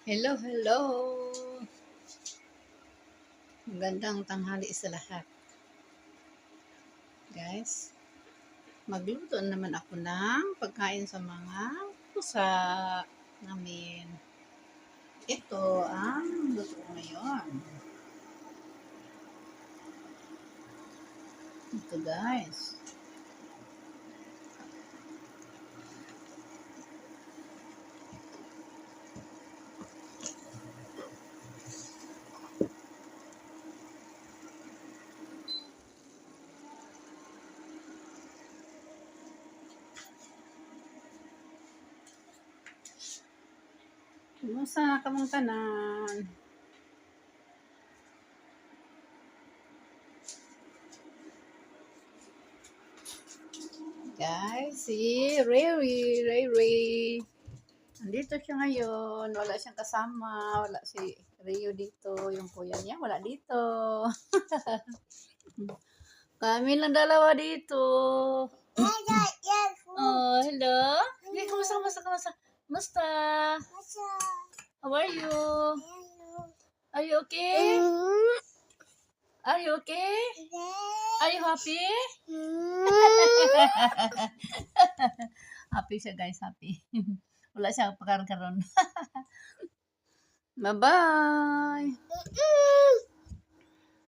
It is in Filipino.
Hello, hello. Magandang tanghali sa lahat. Guys, magluto naman ako ng pagkain sa mga pusa namin. Ito ang luto ko ngayon. Ito guys. Kumusta ka mong tanan? Guys, si Ray. Andito siya ngayon. Wala siyang kasama. Wala si Rio dito. Yung kuya niya, wala dito. Kami lang dalawa dito. Oh, hello. Hey, kamusta? Kamusta? How are you? Are you okay? Are you okay? Are you happy? Happy siya guys, happy. Wala siya pagkaroon. Bye-bye.